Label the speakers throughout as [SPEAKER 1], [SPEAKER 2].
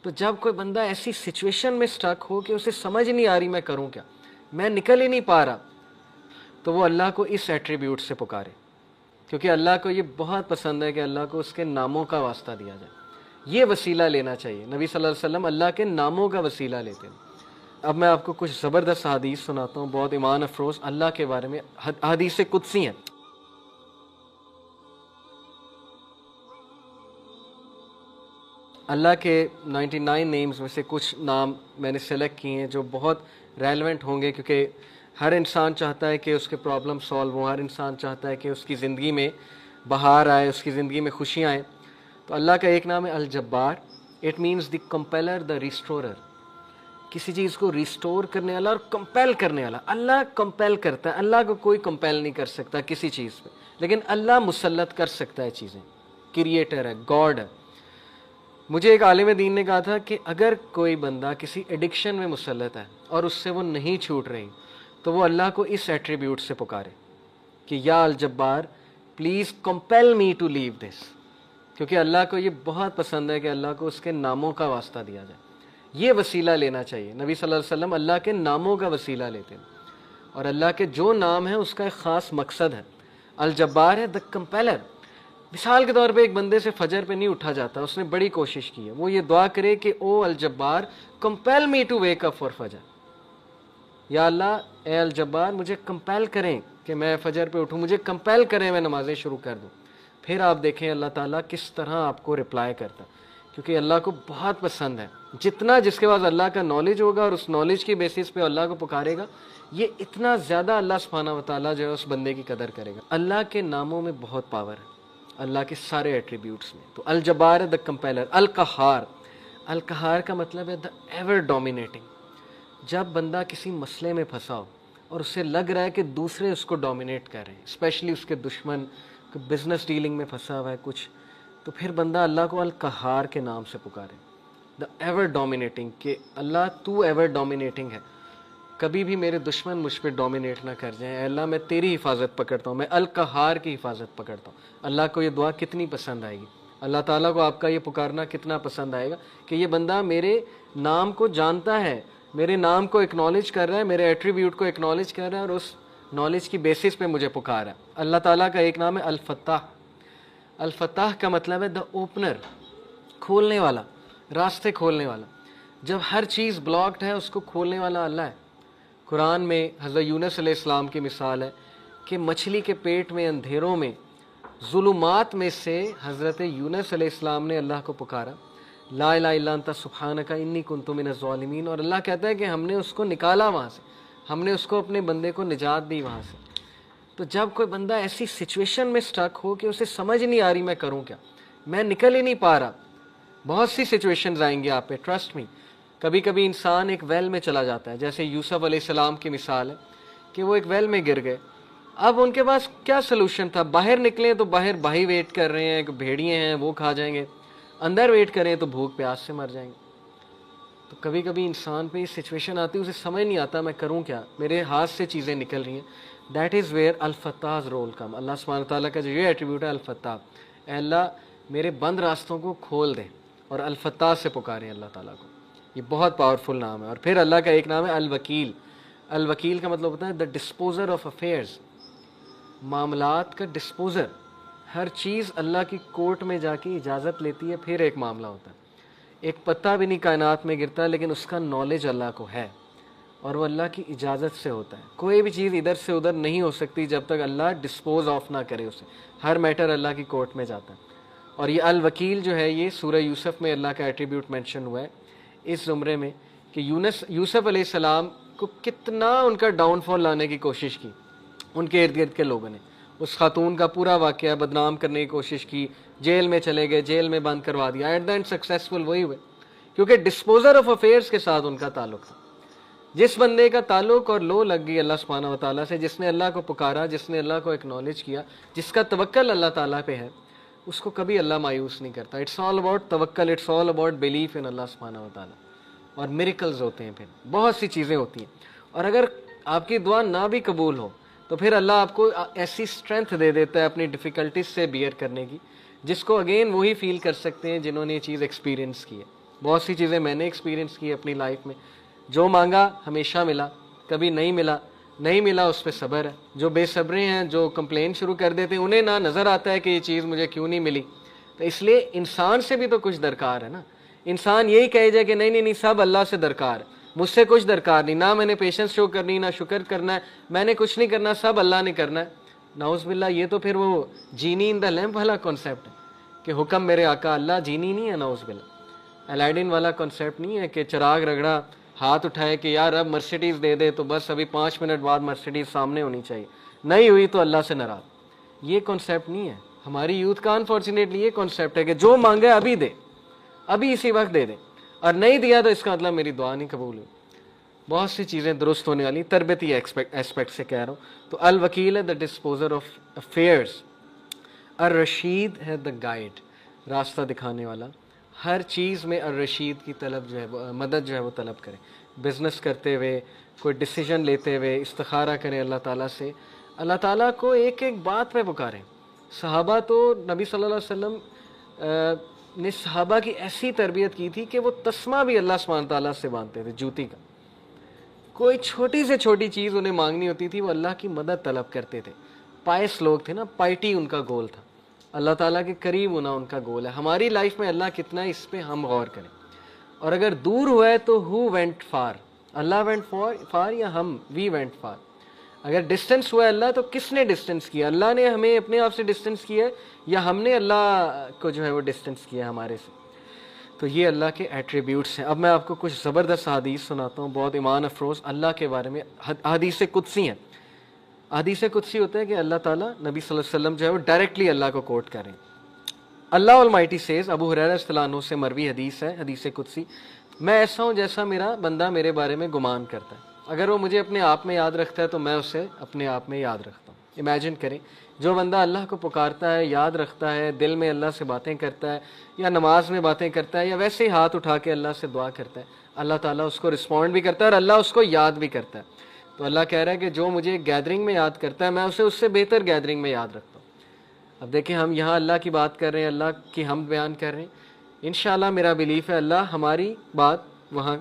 [SPEAKER 1] تو جب کوئی بندہ ایسی سچویشن میں سٹک ہو کہ اسے سمجھ نہیں آ رہی میں کروں کیا، میں نکل ہی نہیں پا رہا، تو وہ اللہ کو اس ایٹریبیوٹ سے پکارے، کیونکہ اللہ کو یہ بہت پسند ہے کہ اللہ کو اس کے ناموں کا واسطہ دیا جائے، یہ وسیلہ لینا چاہیے۔ نبی صلی اللہ علیہ وسلم اللہ کے ناموں کا وسیلہ لیتے ہیں۔ اب میں آپ کو کچھ زبردست حدیث سناتا ہوں، بہت ایمان افروز اللہ کے بارے میں، حدیث قدسی ہیں۔ اللہ کے 99 نیمز میں سے کچھ نام میں نے سلیکٹ کیے ہیں جو بہت ریلیونٹ ہوں گے، کیونکہ ہر انسان چاہتا ہے کہ اس کے پرابلم سالو ہوں، ہر انسان چاہتا ہے کہ اس کی زندگی میں بہار آئے، اس کی زندگی میں خوشیاں آئیں۔ تو اللہ کا ایک نام ہے الجبار، اٹ مینز دی کمپیلر، دا ریسٹورر، کسی چیز کو ریسٹور کرنے والا اور کمپیل کرنے والا۔ اللہ کمپیل کرتا ہے، اللہ کو کوئی کمپیل نہیں کر سکتا کسی چیز پہ، لیکن اللہ مسلط کر سکتا ہے چیزیں، کریٹر ہے، گاڈ ہے۔ مجھے ایک عالم دین نے کہا تھا کہ اگر کوئی بندہ کسی ایڈکشن میں مسلط ہے اور اس سے وہ نہیں چھوٹ رہی، تو وہ اللہ کو اس ایٹریبیوٹ سے پکارے کہ یا الجبار پلیز کمپیل می ٹو لیو دس، کیونکہ اللہ کو یہ بہت پسند ہے کہ اللہ کو اس کے ناموں کا واسطہ دیا جائے، یہ وسیلہ لینا چاہیے۔ نبی صلی اللہ علیہ وسلم اللہ کے ناموں کا وسیلہ لیتے ہیں، اور اللہ کے جو نام ہیں اس کا ایک خاص مقصد ہے۔ الجبار ہے دا کمپیلر۔ مثال کے طور پہ ایک بندے سے فجر پہ نہیں اٹھا جاتا، اس نے بڑی کوشش کی ہے، وہ یہ دعا کرے کہ او الجبار compel me to wake up for فجر، یا اللہ اے الجبار مجھے کمپیل کریں کہ میں فجر پہ اٹھوں، مجھے کمپیل کریں میں نمازیں شروع کر دوں۔ پھر آپ دیکھیں اللہ تعالیٰ کس طرح آپ کو رپلائی کرتا، کیونکہ اللہ کو بہت پسند ہے جتنا جس کے پاس اللہ کا نالج ہوگا اور اس نالج کی بیسس پہ اللہ کو پکارے گا، یہ اتنا زیادہ اللہ سبحانہ و تعالیٰ جو ہے اس بندے کی قدر کرے گا۔ اللہ کے ناموں میں بہت پاور ہے، اللہ کے سارے ایٹریبیوٹس میں۔ تو الجبار ہے دا کمپیلر۔ القہار، القہار کا مطلب ہے دا ایور ڈومینیٹنگ۔ جب بندہ کسی مسئلے میں پھنسا ہو اور اسے لگ رہا ہے کہ دوسرے اس کو ڈومینیٹ کر رہے ہیں، اسپیشلی اس کے دشمن، بزنس ڈیلنگ میں پھنسا ہوا ہے کچھ، تو پھر بندہ اللہ کو القہار کے نام سے پکارے، دا ایور ڈومینیٹنگ، کہ اللہ تو ایور ڈومینیٹنگ ہے، کبھی بھی میرے دشمن مجھ پہ ڈومینیٹ نہ کر جائیں، اے اللہ میں تیری حفاظت پکڑتا ہوں، میں القہار کی حفاظت پکڑتا ہوں۔ اللہ کو یہ دعا کتنی پسند آئے گی، اللہ تعالیٰ کو آپ کا یہ پکارنا کتنا پسند آئے گا کہ یہ بندہ میرے نام کو جانتا ہے، میرے نام کو اکنالج کر رہا ہے، میرے ایٹریبیوٹ کو اکنالج کر رہا ہے، اور اس نالج کی بیسس پہ مجھے پکار ہے۔ اللہ تعالیٰ کا ایک نام ہے الفتاح۔ الفتاح کا مطلب ہے دا اوپنر، کھولنے والا، راستے کھولنے والا۔ جب ہر چیز بلاکڈ ہے اس کو کھولنے والا اللہ ہے۔ قرآن میں حضرت یونس علیہ السلام کی مثال ہے کہ مچھلی کے پیٹ میں اندھیروں میں ظلمات میں سے حضرت یونس علیہ السلام نے اللہ کو پکارا، لا الہ الا انت سبحانک انی کنت من الظالمین، اور اللہ کہتا ہے کہ ہم نے اس کو نکالا وہاں سے، ہم نے اس کو اپنے بندے کو نجات دی وہاں سے۔ تو جب کوئی بندہ ایسی سچویشن میں سٹک ہو کہ اسے سمجھ نہیں آ رہی میں کروں کیا، میں نکل ہی نہیں پا رہا، بہت سی سچویشنز آئیں گی آپ پہ، ٹرسٹ می۔ کبھی کبھی انسان ایک ویل میں چلا جاتا ہے، جیسے یوسف علیہ السلام کی مثال ہے کہ وہ ایک ویل میں گر گئے، اب ان کے پاس کیا سلوشن تھا؟ باہر نکلیں تو باہر بھائی ویٹ کر رہے ہیں، بھیڑیے ہیں وہ کھا جائیں گے، اندر ویٹ کریں تو بھوک پیاس سے مر جائیں گے۔ تو کبھی کبھی انسان پہ یہ سچویشن آتی ہے، اسے سمجھ نہیں آتا میں کروں کیا، میرے ہاتھ سے چیزیں نکل رہی ہیں۔ دیٹ از ویئر الفتاح's رول کم۔ اللہ سبحانہ تعالیٰ کا جو یہ ایٹریبیوٹ ہے الفتاح، اے اللہ میرے بند راستوں کو کھول دیں، اور الفتاح سے پکاریں اللہ تعالیٰ کو، یہ بہت پاورفل نام ہے۔ اور پھر اللہ کا ایک نام ہے الوکیل۔ الوکیل کا مطلب ہوتا ہے دا ڈسپوزر آف افیئرز، معاملات کا ڈسپوزر۔ ہر چیز اللہ کی کورٹ میں جا کے اجازت لیتی ہے، پھر ایک معاملہ ہوتا ہے۔ ایک پتا بھی نہیں کائنات میں گرتا لیکن اس کا نالج اللہ کو ہے، اور وہ اللہ کی اجازت سے ہوتا ہے۔ کوئی بھی چیز ادھر سے ادھر نہیں ہو سکتی جب تک اللہ ڈسپوز آف نہ کرے اسے، ہر میٹر اللہ کی کورٹ میں جاتا ہے۔ اور یہ الوکیل جو ہے یہ سورہ یوسف میں اللہ کا ایٹریبیوٹ مینشن ہوا ہے اس زمرے میں، کہ یوسف علیہ السلام کو کتنا ان کا ڈاؤن فال لانے کی کوشش کی ان کے ارد گرد کے لوگوں نے، اس خاتون کا پورا واقعہ بدنام کرنے کی کوشش کی، جیل میں چلے گئے، جیل میں بند کروا دیا، ایٹ دا اینڈ سکسیسفل وہی ہوئے، کیونکہ ڈسپوزر آف افیئرس کے ساتھ ان کا تعلق تھا۔ جس بندے کا تعلق اور لو لگ گئی اللہ سبحانہ و تعالیٰ سے، جس نے اللہ کو پکارا، جس نے اللہ کو اکنالج کیا، جس کا توکل اللہ تعالیٰ پہ ہے، اس کو کبھی اللہ مایوس نہیں کرتا۔ اٹس آل اباؤٹ توکل، it's all about belief in اللہ سبحانہ و تعالیٰ۔ اور میریکلز ہوتے ہیں، پھر بہت سی چیزیں ہوتی ہیں، اور اگر آپ کی دعا نہ بھی قبول ہو تو پھر اللہ آپ کو ایسی اسٹرینتھ دے دیتا ہے اپنی ڈیفیکلٹیز سے بیئر کرنے کی، جس کو اگین وہی فیل کر سکتے ہیں جنہوں نے یہ چیز ایکسپیرینس کی ہے۔ بہت سی چیزیں میں نے ایکسپیرینس کی اپنی لائف میں. جو مانگا ہمیشہ ملا, کبھی نہیں ملا اس پہ صبر ہے. جو بے صبرے ہیں, جو کمپلین شروع کر دیتے ہیں, انہیں نہ نظر آتا ہے کہ یہ چیز مجھے کیوں نہیں ملی. تو اس لیے انسان سے بھی تو کچھ درکار ہے نا. انسان یہی کہے جائے کہ نہیں سب اللہ سے درکار ہے, مجھ سے کچھ درکار نہیں, نہ میں نے پیشنس شو کرنی, نہ شکر کرنا ہے, میں نے کچھ نہیں کرنا, سب اللہ نے کرنا ہے. نعوذ باللہ, یہ تو پھر وہ جینی ان دا لیمپ والا کانسیپٹ ہے کہ حکم میرے آقا. اللہ جینی نہیں ہے, نعوذ باللہ. الائیڈن والا کانسیپٹ نہیں ہے کہ چراغ رگڑا, ہاتھ اٹھائے کہ یار اب مرسیڈیز دے دے تو بس ابھی 5 منٹ بعد مرسیڈیز سامنے ہونی چاہیے, نہیں ہوئی تو اللہ سے ناراض. یہ کانسیپٹ نہیں ہے. ہماری یوتھ کا انفارچونیٹلی یہ کانسیپٹ ہے کہ جو مانگے ابھی دے, ابھی اسی وقت دے دے, اور نہیں دیا تو اس کا مطلب میری دعا نہیں قبول ہوئی. بہت سی چیزیں درست ہونے والی, تربیتی ایسپیکٹ سے کہہ رہا ہوں. تو الوکیل ہے دا ڈسپوزر آف افیئرس, الرشید ہے دا گائیڈ, راستہ دکھانے والا. ہر چیز میں الرشید کی طلب جو ہے, مدد جو ہے وہ طلب کریں. بزنس کرتے ہوئے, کوئی ڈیسیجن لیتے ہوئے استخارہ کریں اللہ تعالیٰ سے. اللہ تعالیٰ کو ایک ایک بات پہ پکاریں. صحابہ تو نبی صلی اللہ علیہ وسلم نے صحابہ کی ایسی تربیت کی تھی کہ وہ تسمہ بھی اللہ سبحانہ تعالیٰ سے مانگتے تھے, جوتی کا. کوئی چھوٹی سے چھوٹی چیز انہیں مانگنی ہوتی تھی, وہ اللہ کی مدد طلب کرتے تھے. پائس لوگ تھے نا, پائٹی ان کا گول تھا, اللہ تعالیٰ کے قریب ہونا ان کا گول ہے. ہماری لائف میں اللہ کتنا ہے اس پہ ہم غور کریں. اور اگر دور ہوا ہے تو ہو وینٹ فار, اللہ وینٹ فار یا ہم وی وینٹ فار. اگر ڈسٹینس ہوا ہے اللہ تو کس نے ڈسٹینس کیا, اللہ نے ہمیں اپنے آپ سے ڈسٹینس کیا ہے یا ہم نے اللہ کو جو ہے وہ ڈسٹینس کیا ہے ہمارے سے. تو یہ اللہ کے ایٹریبیوٹس ہیں. اب میں آپ کو کچھ زبردست حدیث سناتا ہوں, بہت ایمان افروز اللہ کے بارے میں. حدیث قدسی ہیں. حدیث قدسی ہوتا ہے کہ اللہ تعالیٰ, نبی صلی اللہ علیہ وسلم جو ہے وہ ڈائریکٹلی اللہ کو کوٹ کریں. اللہ المائٹی سیز, ابو ہریرہ رضی اللہ عنہ سے مروی حدیث ہے, حدیث قدسی, میں ایسا ہوں جیسا میرا بندہ میرے بارے میں گمان کرتا ہے. اگر وہ مجھے اپنے آپ میں یاد رکھتا ہے تو میں اسے اپنے آپ میں یاد رکھتا ہوں. امیجن کریں, جو بندہ اللہ کو پکارتا ہے, یاد رکھتا ہے, دل میں اللہ سے باتیں کرتا ہے, یا نماز میں باتیں کرتا ہے, یا ویسے ہی ہاتھ اٹھا کے اللہ سے دعا کرتا ہے, اللہ تعالیٰ اس کو رسپونڈ بھی کرتا ہے اور اللہ اس کو یاد بھی کرتا ہے. تو اللہ کہہ رہا ہے کہ جو مجھے گیدرنگ میں یاد کرتا ہے میں اسے اس سے بہتر گیدرنگ میں یاد رکھتا ہوں. اب دیکھیں, ہم یہاں اللہ کی بات کر رہے ہیں, اللہ کی حمد بیان کر رہے ہیں. انشاءاللہ میرا بلیف ہے اللہ ہماری بات وہاں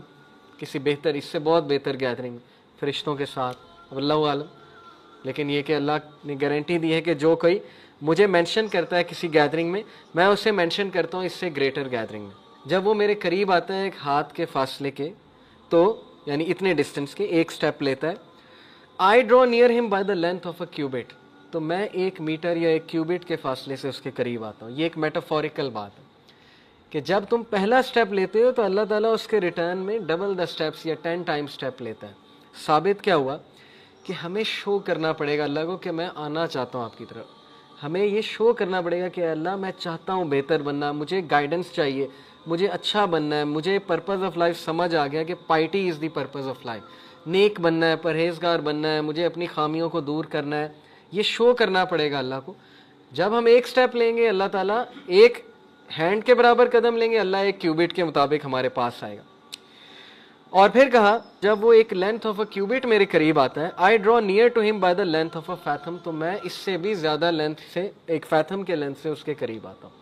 [SPEAKER 1] کسی بہتر, اس سے بہت بہتر گیدرنگ فرشتوں کے ساتھ, اب اللہ عالم. لیکن یہ کہ اللہ نے گارنٹی دی ہے کہ جو کوئی مجھے مینشن کرتا ہے کسی گیدرنگ میں, میں اسے مینشن کرتا ہوں اس سے گریٹر گیدرنگ میں. جب وہ میرے قریب آتا ہے ایک ہاتھ کے فاصلے کے, تو یعنی اتنے ڈسٹینس کے, ایک سٹیپ لیتا ہے, آئی ڈرا نیئر ہم by the length of a cubit, تو میں 1 میٹر یا 1 کیوبٹ کے فاصلے سے اس کے قریب آتا ہوں. یہ ایک میٹافوریکل بات ہے کہ جب تم پہلا سٹیپ لیتے ہو تو اللہ تعالیٰ اس کے ریٹرن میں ڈبل دا سٹیپس یا 10 ٹائم سٹیپ لیتا ہے. ثابت کیا ہوا کہ ہمیں شو کرنا پڑے گا اللہ کو کہ میں آنا چاہتا ہوں آپ کی طرف. ہمیں یہ شو کرنا پڑے گا کہ اللہ میں چاہتا ہوں بہتر بننا, مجھے گائیڈنس چاہیے, مجھے اچھا بننا ہے, مجھے پرپز آف لائف سمجھ آ گیا کہ piety is the purpose of life, نیک بننا ہے, پرہیزگار بننا ہے, مجھے اپنی خامیوں کو دور کرنا ہے. یہ شو کرنا پڑے گا اللہ کو. جب ہم ایک سٹیپ لیں گے اللہ تعالیٰ ایک ہینڈ کے برابر قدم لیں گے, اللہ 1 کیوبٹ کے مطابق ہمارے پاس آئے گا. اور پھر کہا جب وہ ایک لینتھ آف اے کیوبٹ میرے قریب آتا ہے, آئی ڈرا نیئر ٹو ہم بائی دا لینتھ آف اے فیتھم, تو میں اس سے بھی زیادہ لینتھ سے, ایک فیتھم کے لینتھ سے اس کے قریب آتا ہوں.